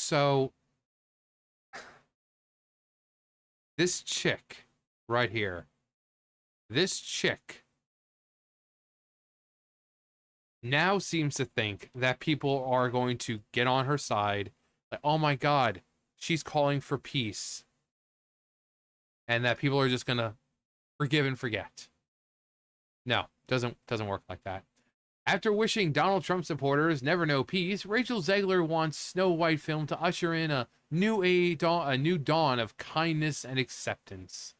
So this chick right here, this chick now seems to think that people are going to get on her side. Like, oh my God, she's calling for peace. And that people are just gonna forgive and forget. No, doesn't work like that. After wishing Donald Trump supporters never know peace, Rachel Zegler wants Snow White film to usher in a new dawn of kindness and acceptance.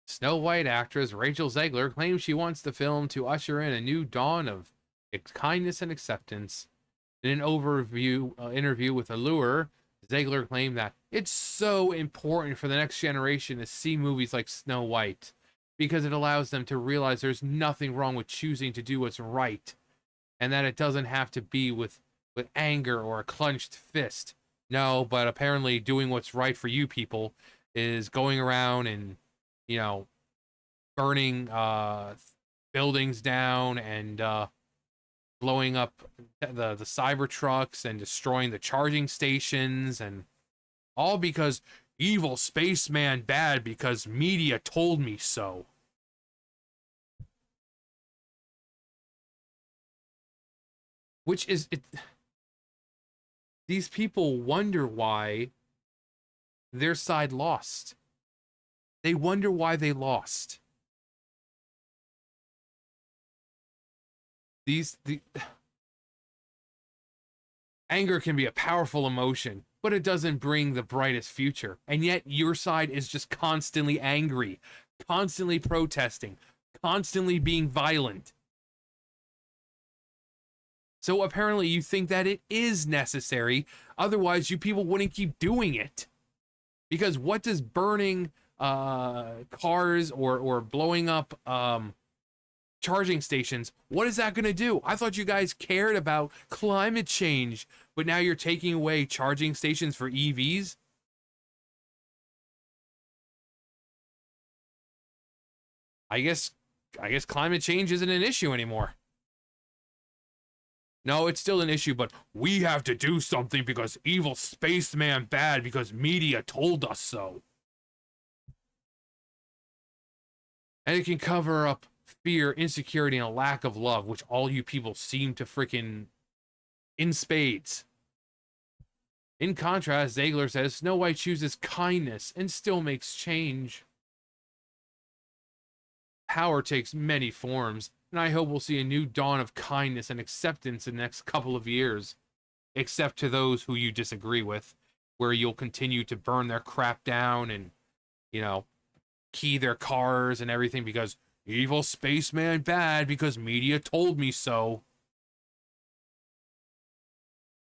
Snow White actress Rachel Zegler claims she wants the film to usher in a new dawn of kindness and acceptance. In an interview with Allure, Zegler claimed that it's so important for the next generation to see movies like Snow White because it allows them to realize there's nothing wrong with choosing to do what's right and that it doesn't have to be with anger or a clenched fist. No, but apparently doing what's right for you people is going around and, you know, burning buildings down and blowing up the cyber trucks and destroying the charging stations, and all because evil spaceman bad because media told me so. Which is it, these people wonder why their side lost. They wonder why they lost. The anger can be a powerful emotion, but it doesn't bring the brightest future. And yet your side is just constantly angry, constantly protesting, constantly being violent. So apparently you think that it is necessary, otherwise you people wouldn't keep doing it. Because what does burning cars or blowing up charging stations, what is that going to do? I thought you guys cared about climate change, but now you're taking away charging stations for EVs? I guess climate change isn't an issue anymore. No, it's still an issue, but we have to do something because evil spaceman bad because media told us so. And it can cover up fear, insecurity, and a lack of love, which all you people seem to freaking in spades. In contrast, Zegler says Snow White chooses kindness and still makes change. Power takes many forms, and I hope we'll see a new dawn of kindness and acceptance in the next couple of years. Except to those who you disagree with, where you'll continue to burn their crap down and, you know, key their cars and everything because evil spaceman bad because media told me so.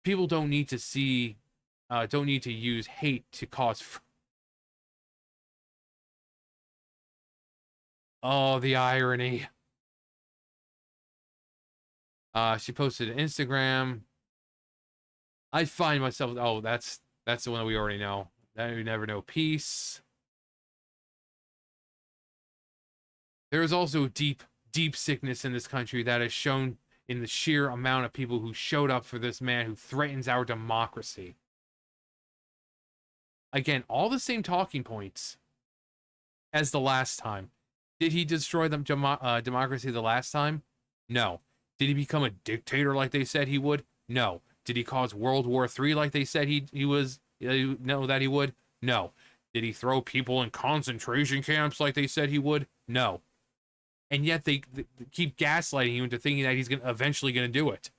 People don't need to don't need to use hate to cause. Oh, the irony. She posted an Instagram. I find myself. Oh, that's the one that we already know. That we never know peace. There is also deep, deep sickness in this country that is shown in the sheer amount of people who showed up for this man who threatens our democracy. Again, all the same talking points as the last time. Did he destroy the democracy the last time? No. Did he become a dictator like they said he would? No. Did he cause World War III like they said he was? No, that he would? No. Did he throw people in concentration camps like they said he would? No. And yet they keep gaslighting you into thinking that he's eventually going to do it.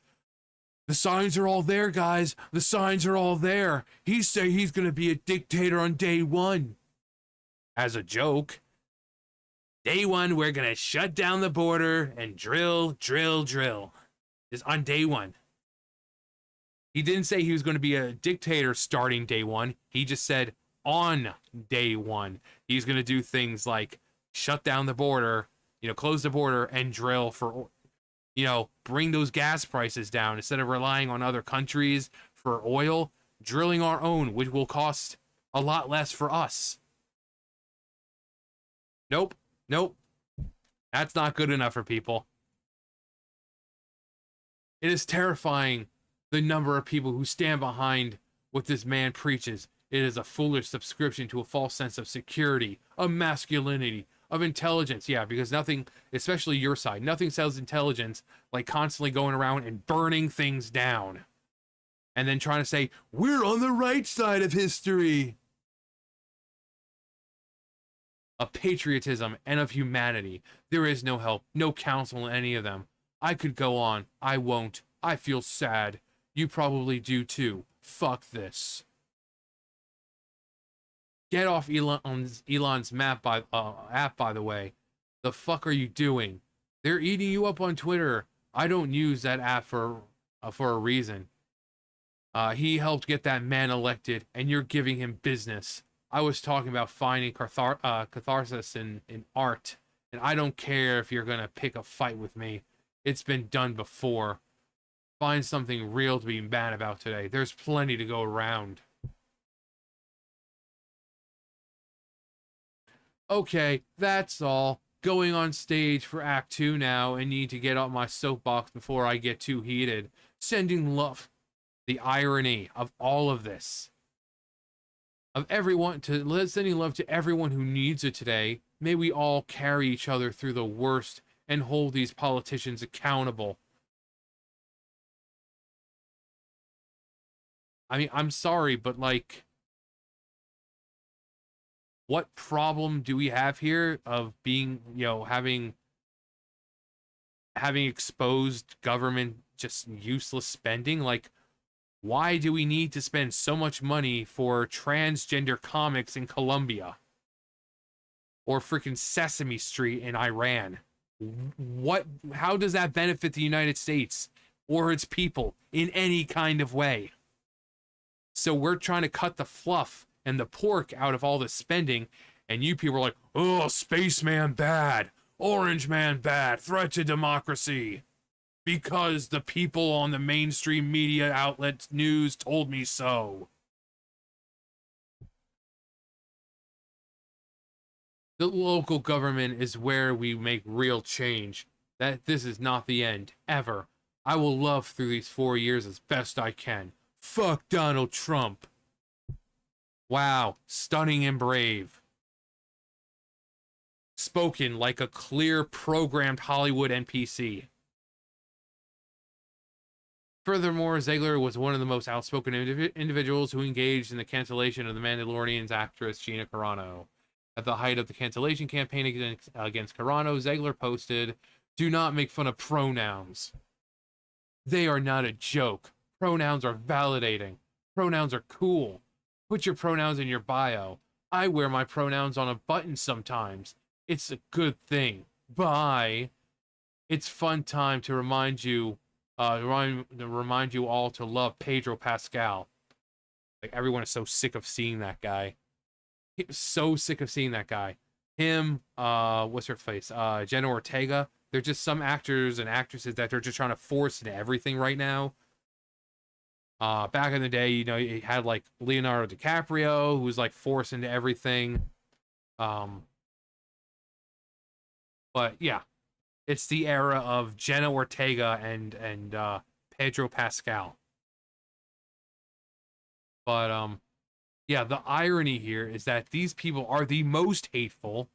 The signs are all there, guys. The signs are all there. He say he's going to be a dictator on day one. As a joke. Day one, we're going to shut down the border and drill. Is on day one. He didn't say he was going to be a dictator starting day one. He just said on day one. He's going to do things like shut down the border, close the border and drill for, bring those gas prices down instead of relying on other countries for oil, drilling our own, which will cost a lot less for us. Nope. That's not good enough for people. It is terrifying the number of people who stand behind what this man preaches. It is a foolish subscription to a false sense of security, of masculinity, of intelligence. Yeah, because nothing, especially your side, nothing sells intelligence like constantly going around and burning things down. And then trying to say, we're on the right side of history. Of patriotism and of humanity. There is no help, no counsel in any of them. I could go on. I won't. I feel sad. You probably do too. Fuck this. Get off Elon's app, by the way. The fuck are you doing? They're eating you up on Twitter. I don't use that app for a reason. He helped get that man elected, and you're giving him business. I was talking about finding catharsis in art, and I don't care if you're gonna pick a fight with me. It's been done before. Find something real to be mad about today. There's plenty to go around. Okay, that's all. Going on stage for Act 2 now, and need to get off my soapbox before I get too heated. Sending love. The irony of all of this. Of everyone, sending love to everyone who needs it today. May we all carry each other through the worst and hold these politicians accountable. I mean, I'm sorry, but like, what problem do we have here of being, having exposed government just useless spending? Like, why do we need to spend so much money for transgender comics in Colombia? Or freaking Sesame Street in Iran? How does that benefit the United States or its people in any kind of way? So we're trying to cut the fluff and the pork out of all the spending, and you people are like, oh, Spaceman bad, Orange Man bad, threat to democracy. Because the people on the mainstream media outlets news told me so. The local government is where we make real change. That this is not the end, ever. I will love through these 4 years as best I can. Fuck Donald Trump. Wow, stunning and brave. Spoken like a clear, programmed Hollywood NPC. Furthermore, Zegler was one of the most outspoken individuals who engaged in the cancellation of the Mandalorian's actress Gina Carano. At the height of the cancellation campaign against Carano, Zegler posted, "Do not make fun of pronouns. They are not a joke. Pronouns are validating. Pronouns are cool. Put your pronouns in your bio. I wear my pronouns on a button sometimes. It's a good thing. Bye. It's fun time to remind you all to love Pedro Pascal." Like, everyone is so sick of seeing that guy. So sick of seeing that guy. Him, what's her face? Jenna Ortega. They're just some actors and actresses that they're just trying to force into everything right now. Back in the day, you had like Leonardo DiCaprio, who was like forced into everything. But yeah, it's the era of Jenna Ortega and Pedro Pascal. But yeah, the irony here is that these people are the most hateful,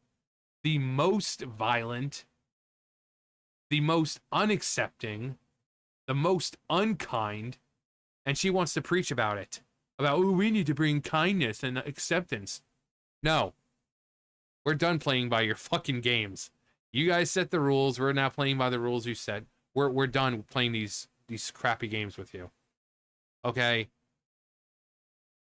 the most violent, the most unaccepting, the most unkind, and she wants to preach about it. About, oh, we need to bring kindness and acceptance. No. We're done playing by your fucking games. You guys set the rules. We're now playing by the rules you set. We're done playing these crappy games with you. Okay?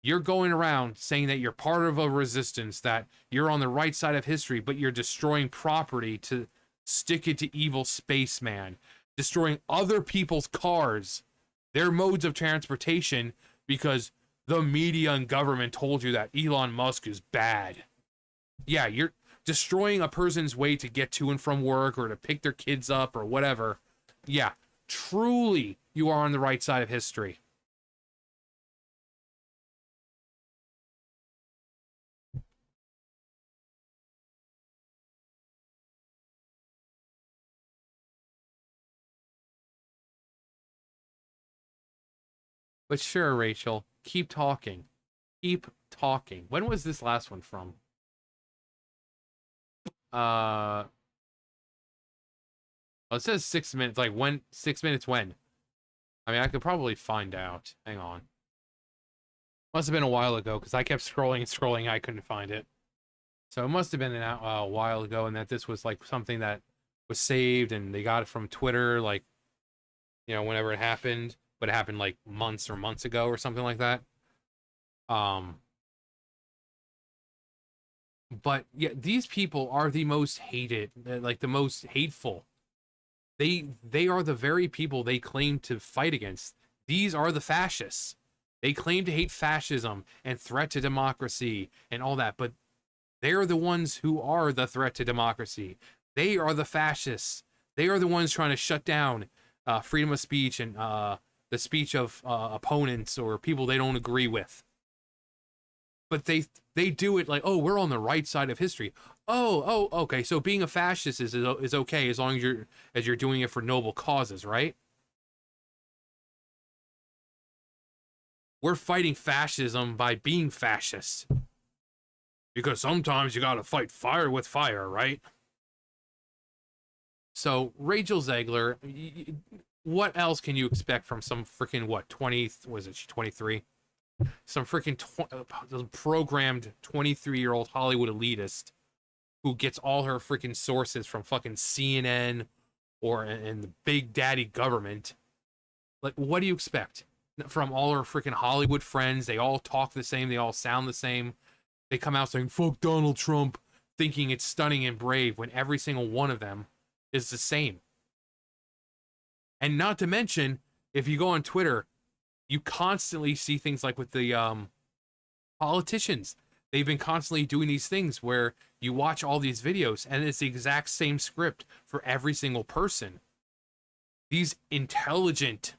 You're going around saying that you're part of a resistance, that you're on the right side of history, but you're destroying property to stick it to evil spaceman, destroying other people's cars, their modes of transportation, because the media and government told you that Elon Musk is bad. Yeah, you're destroying a person's way to get to and from work or to pick their kids up or whatever. Yeah, truly, you are on the right side of history. But sure, Rachel, keep talking. Keep talking. When was this last one from? Uh, oh, it says 6 minutes. Like when? 6 minutes when? I mean, I could probably find out. Hang on. Must have been a while ago because I kept scrolling and scrolling. I couldn't find it. So it must have been a while ago, and that this was like something that was saved, and they got it from Twitter, like whenever it happened, but it happened like months or months ago or something like that. Um, but yeah, these people are the most hated, like the most hateful. They are the very people they claim to fight against. These are the fascists. They claim to hate fascism and threat to democracy and all that, but they're the ones who are the threat to democracy. They are the fascists. They are the ones trying to shut down freedom of speech and the speech of opponents or people they don't agree with. But they do it like, oh, we're on the right side of history. Okay. So being a fascist is okay as long as you're doing it for noble causes, right? We're fighting fascism by being fascist because sometimes you gotta fight fire with fire, right? So Rachel Zegler, what else can you expect from some freaking what 20? Was it 23? Some freaking programmed 23-year-old Hollywood elitist who gets all her freaking sources from fucking CNN or in the big daddy government. Like, what do you expect from all her freaking Hollywood friends? They all talk the same. They all sound the same. They come out saying "fuck Donald Trump," thinking it's stunning and brave when every single one of them is the same. And not to mention, if you go on Twitter, you constantly see things like with the politicians. They've been constantly doing these things where you watch all these videos and it's the exact same script for every single person. These intelligent,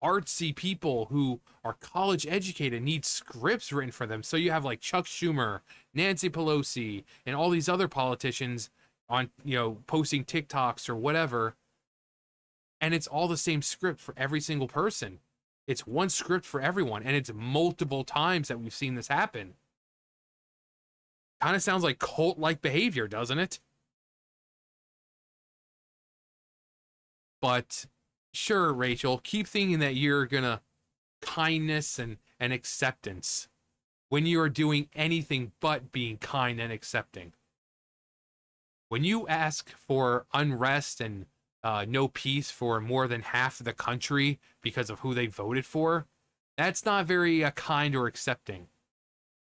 artsy people who are college educated need scripts written for them. So you have like Chuck Schumer, Nancy Pelosi, and all these other politicians on, posting TikToks or whatever. And it's all the same script for every single person. It's one script for everyone, and it's multiple times that we've seen this happen. Kind of sounds like cult-like behavior, doesn't it? But sure, Rachel, keep thinking that you're gonna kindness and acceptance when you are doing anything but being kind and accepting. When you ask for unrest and no peace for more than half of the country because of who they voted for, that's not very kind or accepting.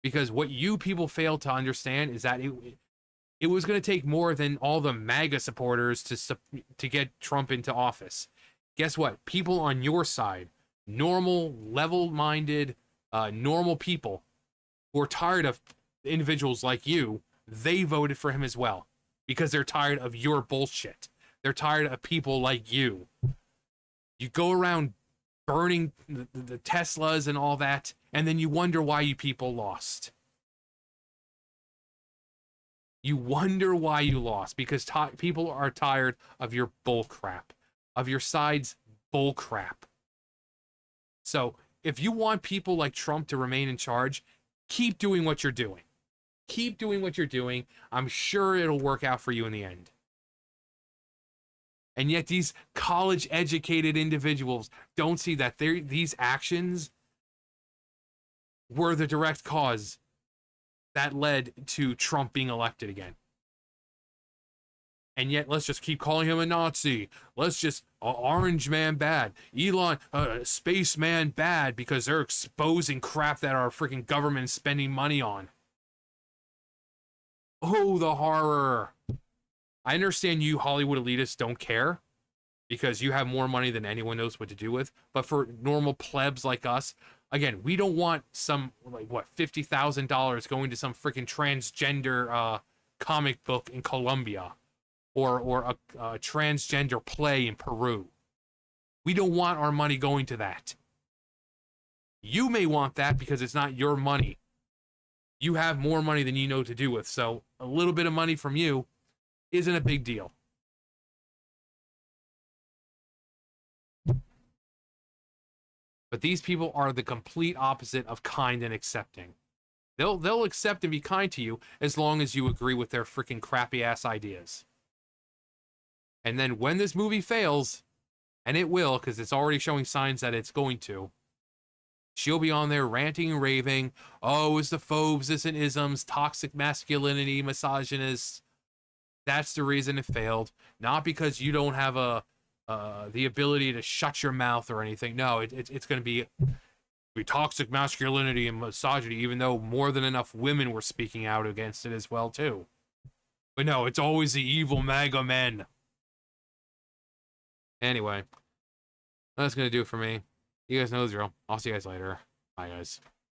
Because what you people fail to understand is that it was going to take more than all the MAGA supporters to get Trump into office. Guess what? People on your side, normal, level-minded, normal people who are tired of individuals like you, they voted for him as well because they're tired of your bullshit. They're tired of people like you. You go around burning the Teslas and all that, and then you wonder why you people lost. You wonder why you lost because people are tired of your bull crap, of your side's bull crap. So if you want people like Trump to remain in charge, keep doing what you're doing. Keep doing what you're doing. I'm sure it'll work out for you in the end. And yet these college educated individuals don't see that these actions were the direct cause that led to Trump being elected again. And yet let's just keep calling him a Nazi. Let's just orange man bad. Elon space man bad because they're exposing crap that our freaking government is spending money on. Oh, the horror. I understand you Hollywood elitists don't care because you have more money than anyone knows what to do with. But for normal plebs like us, again, we don't want some like what $50,000 going to some freaking transgender comic book in Colombia or a transgender play in Peru. We don't want our money going to that. You may want that because it's not your money. You have more money than you know what to do with, so a little bit of money from you isn't a big deal. But these people are the complete opposite of kind and accepting. They'll accept and be kind to you as long as you agree with their freaking crappy ass ideas. And then when this movie fails, and it will, because it's already showing signs that it's going to, she'll be on there ranting and raving. Oh, it's the phobes, and isms, toxic masculinity, misogynist. That's the reason it failed. Not because you don't have the ability to shut your mouth or anything. No, it's going to be toxic masculinity and misogyny, even though more than enough women were speaking out against it as well, too. But no, it's always the evil MAGA men. Anyway, that's going to do it for me. You guys know the drill. I'll see you guys later. Bye, guys.